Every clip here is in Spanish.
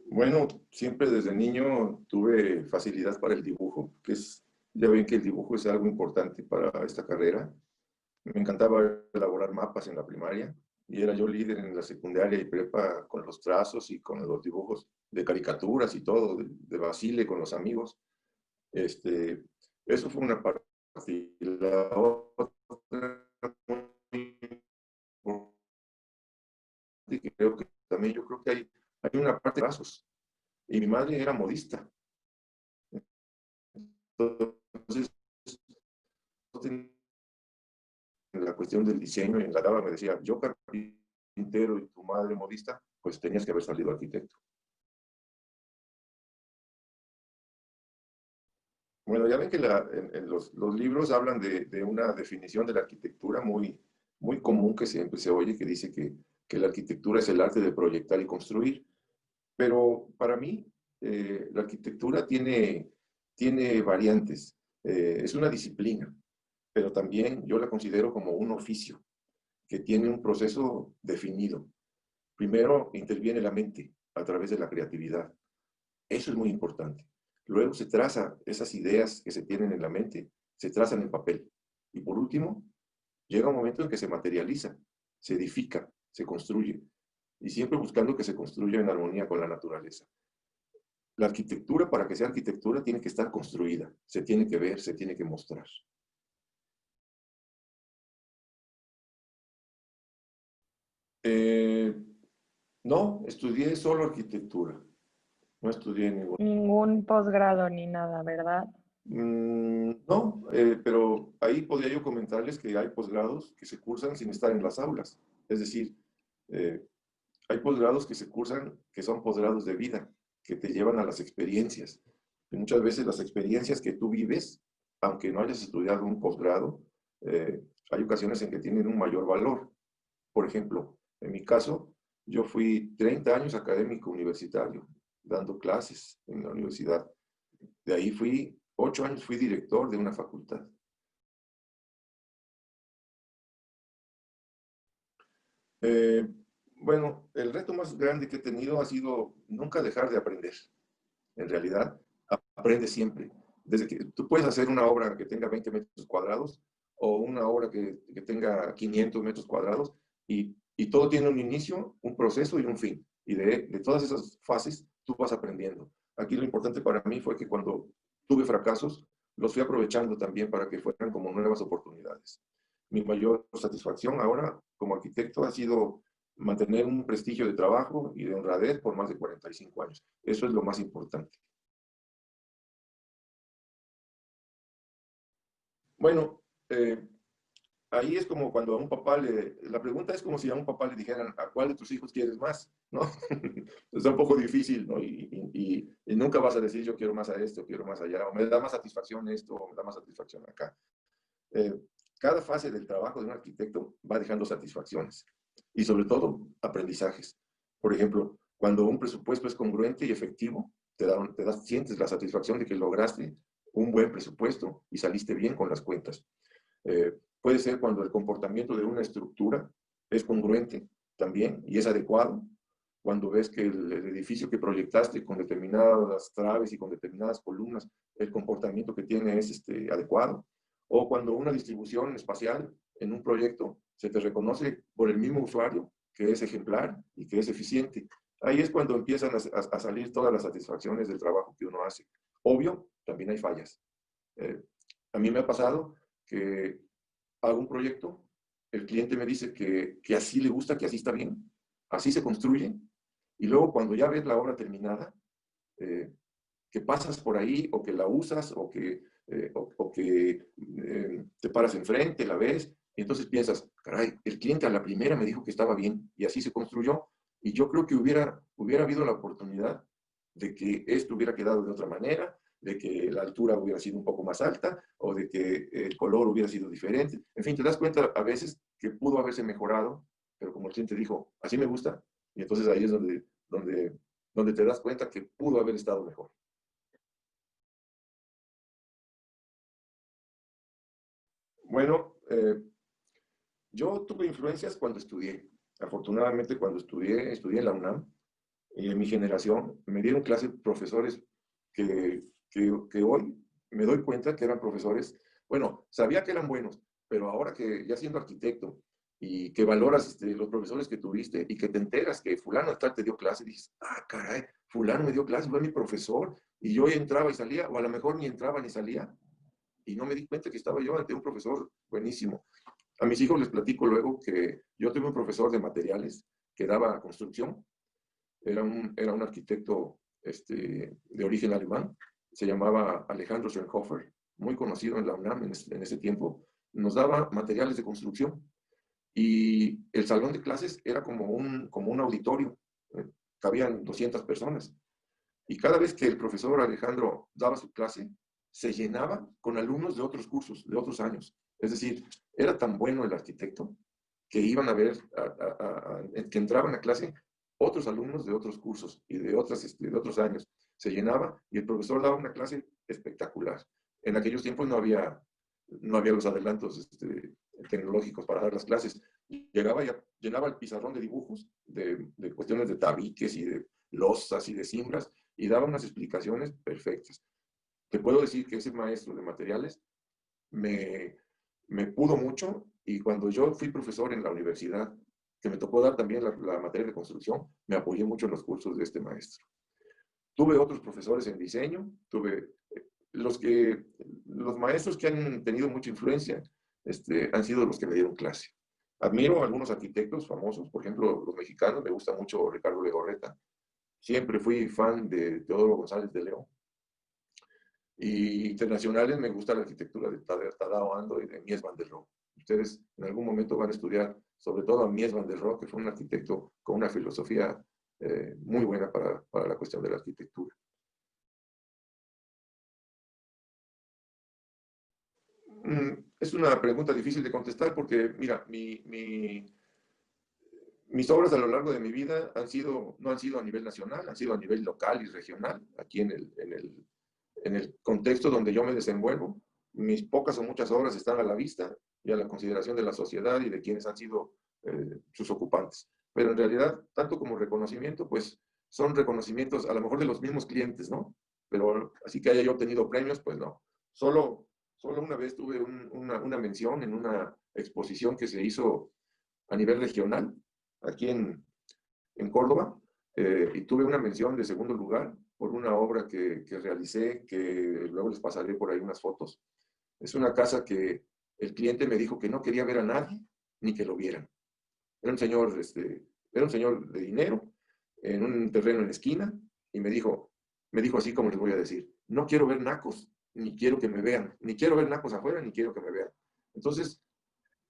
Bueno, siempre desde niño tuve facilidad para el dibujo, ya ven que el dibujo es algo importante para esta carrera. Me encantaba elaborar mapas en la primaria y era yo líder en la secundaria y prepa con los trazos y con los dibujos de caricaturas y todo, de Basile con los amigos. Este, Eso fue una parte. Y la otra muy importante que creo que también yo creo que hay una parte de trazos. Y mi madre era modista. Entonces, en la cuestión del diseño y en la daba me decía, yo carpintero y tu madre modista, pues tenías que haber salido arquitecto. Bueno, ya ven que en los libros hablan de una definición de la arquitectura muy común que siempre se oye, que dice que la arquitectura es el arte de proyectar y construir. Pero para mí, la arquitectura tiene variantes. Es una disciplina, pero también yo la considero como un oficio que tiene un proceso definido. Primero interviene la mente a través de la creatividad. Eso es muy importante. Luego se traza esas ideas que se tienen en la mente, se trazan en papel. Y por último, llega un momento en que se materializa, se edifica, se construye. Y siempre buscando que se construya en armonía con la naturaleza. La arquitectura, para que sea arquitectura, tiene que estar construida, se tiene que ver, se tiene que mostrar. Eh, no, estudié solo arquitectura, no estudié ningún. Ningún posgrado ni nada, ¿verdad? No, pero ahí podría yo comentarles que hay posgrados que se cursan sin estar en las aulas. Es decir, eh, hay posgrados que se cursan que son posgrados de vida, que te llevan a las experiencias. Y muchas veces las experiencias que tú vives, aunque no hayas estudiado un posgrado, hay ocasiones en que tienen un mayor valor. Por ejemplo, en mi caso, yo fui 30 años académico universitario, dando clases en la universidad. De ahí 8 años fui director de una facultad. Eh, bueno, el reto más grande que he tenido ha sido nunca dejar de aprender. En realidad, aprende siempre. Desde que tú puedes hacer una obra que tenga 20 metros cuadrados o una obra que tenga 500 metros cuadrados y todo tiene un inicio, un proceso y un fin. Y de todas esas fases tú vas aprendiendo. Aquí lo importante para mí fue que cuando tuve fracasos, los fui aprovechando también para que fueran como nuevas oportunidades. Mi mayor satisfacción ahora como arquitecto ha sido mantener un prestigio de trabajo y de honradez por más de 45 años. Eso es lo más importante. Bueno, ahí es como cuando a un papá la pregunta es como si a un papá le dijeran, ¿a cuál de tus hijos quieres más? ¿No? Es un poco difícil, ¿no? Y nunca vas a decir, yo quiero más a esto, quiero más allá, o me da más satisfacción esto, o me da más satisfacción acá. Eh, Cada fase del trabajo de un arquitecto va dejando satisfacciones y sobre todo aprendizajes. Por ejemplo, cuando un presupuesto es congruente y efectivo, sientes la satisfacción de que lograste un buen presupuesto y saliste bien con las cuentas. Puede ser cuando el comportamiento de una estructura es congruente también y es adecuado. Cuando ves que el edificio que proyectaste con determinadas traves y con determinadas columnas, el comportamiento que tiene es adecuado. O cuando una distribución espacial en un proyecto se te reconoce por el mismo usuario que es ejemplar y que es eficiente. Ahí es cuando empiezan a salir todas las satisfacciones del trabajo que uno hace. Obvio, también hay fallas. Eh, a mí me ha pasado que hago un proyecto, el cliente me dice que así le gusta, que así está bien, así se construye, y luego cuando ya ves la obra terminada, eh, que pasas por ahí o que la usas o que te paras enfrente, la ves, y entonces piensas, caray, el cliente a la primera me dijo que estaba bien y así se construyó, y yo creo que hubiera habido la oportunidad de que esto hubiera quedado de otra manera, de que la altura hubiera sido un poco más alta o de que el color hubiera sido diferente. En fin, te das cuenta a veces que pudo haberse mejorado, pero como el cliente dijo, así me gusta, y entonces ahí es donde te das cuenta que pudo haber estado mejor. Bueno, yo tuve influencias cuando estudié. Afortunadamente, cuando estudié en la UNAM, y en mi generación me dieron clase profesores que hoy me doy cuenta que eran profesores, bueno, sabía que eran buenos, pero ahora que ya siendo arquitecto y que valoras los profesores que tuviste y que te enteras que fulano de tal te dio clase, dices, ah, caray, fulano me dio clase, fue mi profesor, y yo entraba y salía, o a lo mejor ni entraba ni salía, y no me di cuenta que estaba yo ante un profesor buenísimo. A mis hijos les platico luego que yo tuve un profesor de materiales que daba construcción, era un arquitecto de origen alemán, se llamaba Alejandro Schoenhofer, muy conocido en la UNAM en ese tiempo, nos daba materiales de construcción y el salón de clases era como un auditorio, cabían 200 personas. Y cada vez que el profesor Alejandro daba su clase, se llenaba con alumnos de otros cursos, de otros años. Es decir, era tan bueno el arquitecto que iban a ver, que entraban a clase otros alumnos de otros cursos y de otros años. Se llenaba y el profesor daba una clase espectacular. En aquellos tiempos no había los adelantos tecnológicos para dar las clases. Llegaba y llenaba el pizarrón de dibujos, de cuestiones de tabiques y de losas y de cimbras, y daba unas explicaciones perfectas. Te puedo decir que ese maestro de materiales me, me pudo mucho, y cuando yo fui profesor en la universidad, que me tocó dar también la materia de construcción, me apoyé mucho en los cursos de este maestro. Tuve otros profesores en diseño, los maestros que han tenido mucha influencia han sido los que me dieron clase. Admiro a algunos arquitectos famosos, por ejemplo, los mexicanos, me gusta mucho Ricardo Legorreta. Siempre fui fan de Teodoro González de León. Y internacionales me gusta la arquitectura de Tadao Ando y de Mies van der Rohe. Ustedes en algún momento van a estudiar sobre todo a Mies van der Rohe, que fue un arquitecto con una filosofía muy buena para la cuestión de la arquitectura. Es una pregunta difícil de contestar porque, mira, mis obras a lo largo de mi vida no han sido a nivel nacional, han sido a nivel local y regional, aquí en el contexto donde yo me desenvuelvo. Mis pocas o muchas obras están a la vista y a la consideración de la sociedad y de quienes han sido sus ocupantes. Pero en realidad, tanto como reconocimiento, pues son reconocimientos a lo mejor de los mismos clientes, ¿no? Pero así que haya yo obtenido premios, pues no. Solo una vez tuve una mención en una exposición que se hizo a nivel regional, aquí en Córdoba, y tuve una mención de segundo lugar por una obra que realicé, que luego les pasaré por ahí unas fotos. Es una casa que el cliente me dijo que no quería ver a nadie ni que lo vieran. Era un señor de dinero en un terreno en la esquina y me dijo así como les voy a decir, no quiero ver nacos, ni quiero que me vean, ni quiero ver nacos afuera, ni quiero que me vean. Entonces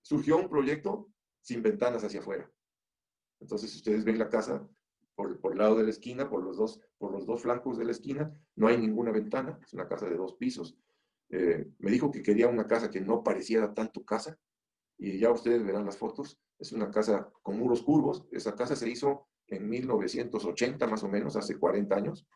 surgió un proyecto sin ventanas hacia afuera. Entonces, si ustedes ven la casa, por el lado de la esquina, por los dos flancos de la esquina, no hay ninguna ventana, es una casa de 2 pisos. Me dijo que quería una casa que no pareciera tanto casa, y ya ustedes verán las fotos, es una casa con muros curvos. Esa casa se hizo en 1980 más o menos, hace 40 años,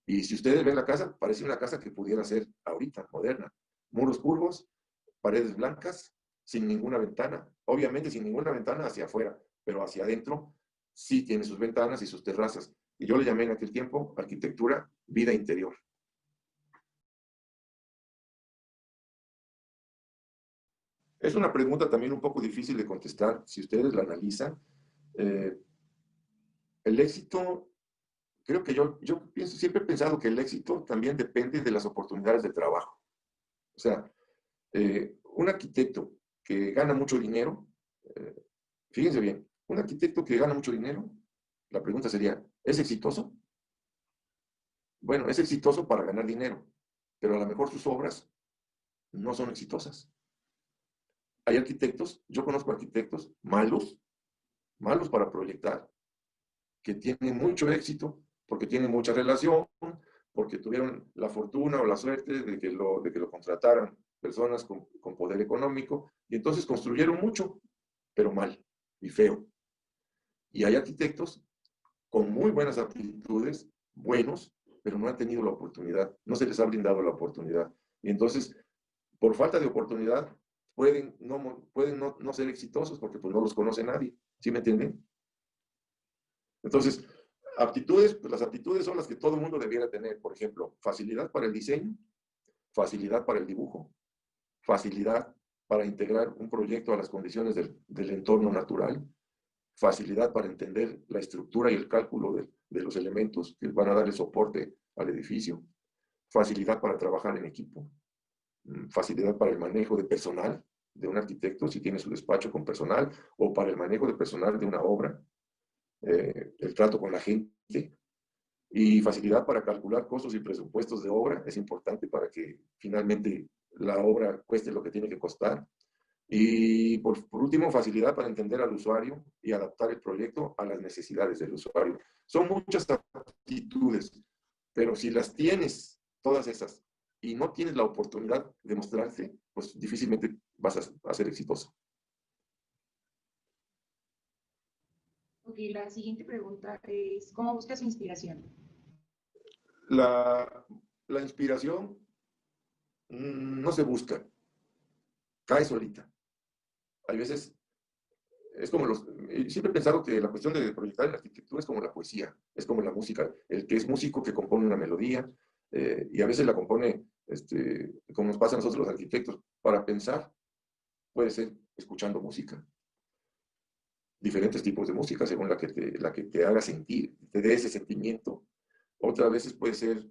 y si ustedes ven la casa, parece una casa que pudiera ser ahorita, moderna. Muros curvos, paredes blancas, sin ninguna ventana. Obviamente sin ninguna ventana hacia afuera, pero hacia adentro sí tiene sus ventanas y sus terrazas. Y yo le llamé en aquel tiempo arquitectura vida interior. Es una pregunta también un poco difícil de contestar si ustedes la analizan. Eh, el éxito, creo que yo siempre he pensado que el éxito también depende de las oportunidades de trabajo. O sea, un arquitecto que gana mucho dinero, eh, fíjense bien, un arquitecto que gana mucho dinero, la pregunta sería, ¿es exitoso? Bueno, es exitoso para ganar dinero, pero a lo mejor sus obras no son exitosas. Hay arquitectos, yo conozco arquitectos malos, malos para proyectar, que tienen mucho éxito porque tienen mucha relación, porque tuvieron la fortuna o la suerte de que lo contrataran personas con poder económico, y entonces construyeron mucho, pero mal y feo. Y hay arquitectos con muy buenas aptitudes, buenos, pero no han tenido la oportunidad, no se les ha brindado la oportunidad. Y entonces, por falta de oportunidad, pueden no ser exitosos porque pues no los conoce nadie. ¿Sí me entienden? Entonces, Aptitudes, pues las aptitudes son las que todo el mundo debiera tener. Por ejemplo, facilidad para el diseño, facilidad para el dibujo, facilidad para integrar un proyecto a las condiciones del entorno natural, facilidad para entender la estructura y el cálculo de los elementos que van a darle soporte al edificio, facilidad para trabajar en equipo, facilidad para el manejo de personal de un arquitecto, si tiene su despacho con personal, o para el manejo de personal de una obra, el trato con la gente, y facilidad para calcular costos y presupuestos de obra, es importante para que finalmente la obra cueste lo que tiene que costar. Y por último, facilidad para entender al usuario y adaptar el proyecto a las necesidades del usuario. Son muchas aptitudes, pero si las tienes, todas esas, y no tienes la oportunidad de mostrarte, pues difícilmente vas a ser exitoso. Ok, la siguiente pregunta es, ¿cómo buscas inspiración? La inspiración no se busca, cae solita. Hay veces, es como siempre he pensado que la cuestión de proyectar en la arquitectura es como la poesía, es como la música, el que es músico que compone una melodía, y a veces la compone, como nos pasa a nosotros los arquitectos, para pensar, puede ser escuchando música, diferentes tipos de música, según la que te haga sentir, te dé ese sentimiento. Otras veces puede ser,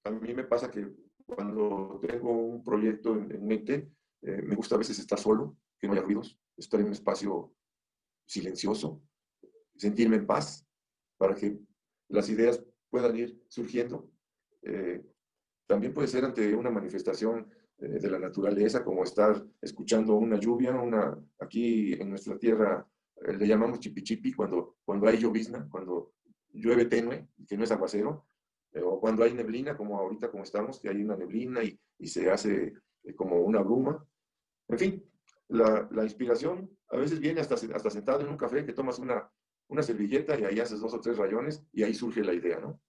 a mí me pasa que cuando tengo un proyecto en mente, me gusta a veces estar solo, que no haya ruidos, estar en un espacio silencioso, sentirme en paz, para que las ideas puedan ir surgiendo. También puede ser ante una manifestación de la naturaleza, como estar escuchando una lluvia, aquí en nuestra tierra le llamamos chipichipi, cuando hay llovizna, cuando llueve tenue, que no es aguacero, o cuando hay neblina, como ahorita como estamos, que hay una neblina y se hace como una bruma. En fin, la inspiración a veces viene hasta sentado en un café, que tomas una servilleta y ahí haces 2 o 3 rayones y ahí surge la idea, ¿no?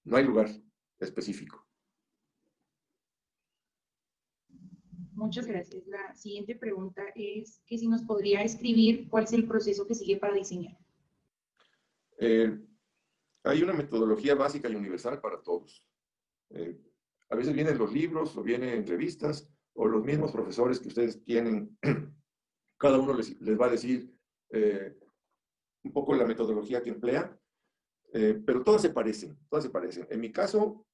No hay lugar específico. Muchas gracias. La siguiente pregunta es que si nos podría escribir cuál es el proceso que sigue para diseñar. Hay una metodología básica y universal para todos. A veces vienen los libros o vienen en revistas o los mismos profesores que ustedes tienen, cada uno les va a decir un poco la metodología que emplea, pero todas se parecen, todas se parecen. En mi caso,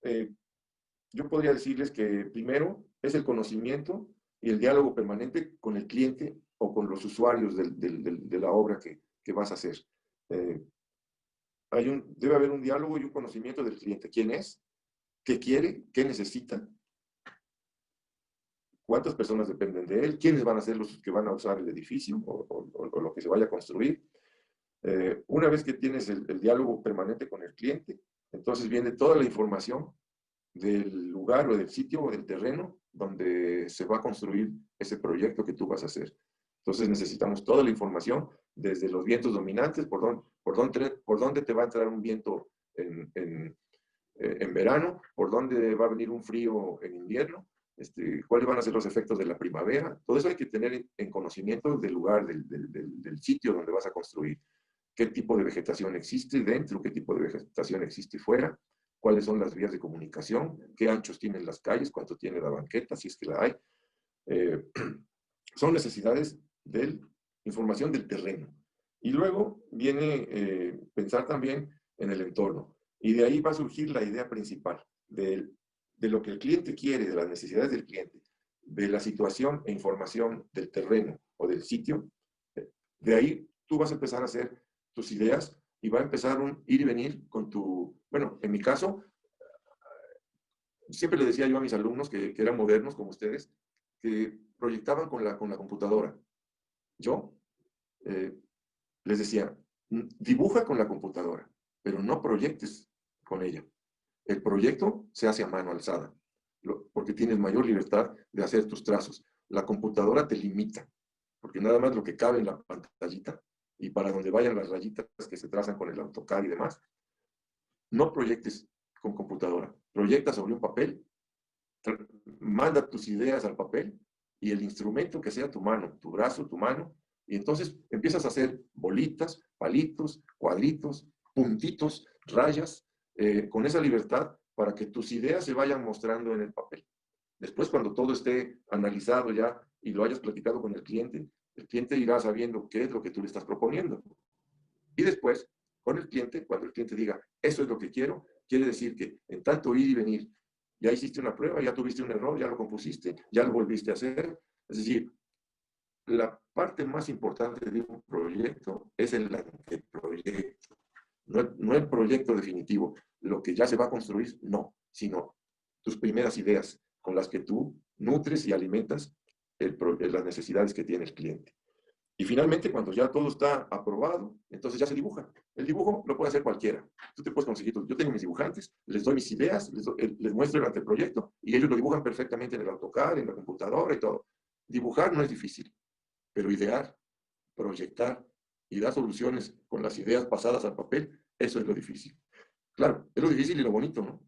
yo podría decirles que primero es el conocimiento y el diálogo permanente con el cliente o con los usuarios de la obra que vas a hacer. Debe haber un diálogo y un conocimiento del cliente. ¿Quién es? ¿Qué quiere? ¿Qué necesita? ¿Cuántas personas dependen de él? ¿Quiénes van a ser los que van a usar el edificio o lo que se vaya a construir? Una vez que tienes el diálogo permanente con el cliente, entonces viene toda la información del lugar o del sitio o del terreno donde se va a construir ese proyecto que tú vas a hacer. Entonces necesitamos toda la información, desde los vientos dominantes, por dónde te va a entrar un viento en verano, por dónde va a venir un frío en invierno, cuáles van a ser los efectos de la primavera. Todo eso hay que tener en conocimiento del lugar, del sitio donde vas a construir. ¿Qué tipo de vegetación existe dentro? ¿Qué tipo de vegetación existe fuera? ¿Cuáles son las vías de comunicación? ¿Qué anchos tienen las calles? ¿Cuánto tiene la banqueta? Si es que la hay. Son necesidades de información del terreno. Y luego viene pensar también en el entorno. Y de ahí va a surgir la idea principal de lo que el cliente quiere, de las necesidades del cliente, de la situación e información del terreno o del sitio. De ahí tú vas a empezar a hacer tus ideas y va a empezar un ir y venir con bueno, en mi caso, siempre le decía yo a mis alumnos que eran modernos como ustedes, que proyectaban con la computadora. Yo les decía, dibuja con la computadora, pero no proyectes con ella. El proyecto se hace a mano alzada, porque tienes mayor libertad de hacer tus trazos. La computadora te limita, porque nada más lo que cabe en la pantallita y para donde vayan las rayitas que se trazan con el AutoCAD y demás. No proyectes con computadora, proyecta sobre un papel, manda tus ideas al papel y el instrumento que sea tu mano, tu brazo, tu mano, y entonces empiezas a hacer bolitas, palitos, cuadritos, puntitos, rayas, con esa libertad para que tus ideas se vayan mostrando en el papel. Después, cuando todo esté analizado ya y lo hayas platicado con el cliente irá sabiendo qué es lo que tú le estás proponiendo. Y después, con el cliente, cuando el cliente diga, eso es lo que quiero, quiere decir que en tanto ir y venir, ya hiciste una prueba, ya tuviste un error, ya lo compusiste, ya lo volviste a hacer. Es decir, la parte más importante de un proyecto es el anteproyecto, no el proyecto definitivo. Lo que ya se va a construir, no, sino tus primeras ideas con las que tú nutres y alimentas las necesidades que tiene el cliente. Y finalmente, cuando ya todo está aprobado, entonces ya se dibuja. El dibujo lo puede hacer cualquiera. Tú te puedes conseguir, yo tengo mis dibujantes, les doy mis ideas, les muestro el anteproyecto y ellos lo dibujan perfectamente en el AutoCAD, en la computadora y todo. Dibujar no es difícil, pero idear, proyectar y dar soluciones con las ideas pasadas al papel, eso es lo difícil. Claro, es lo difícil y lo bonito, ¿no?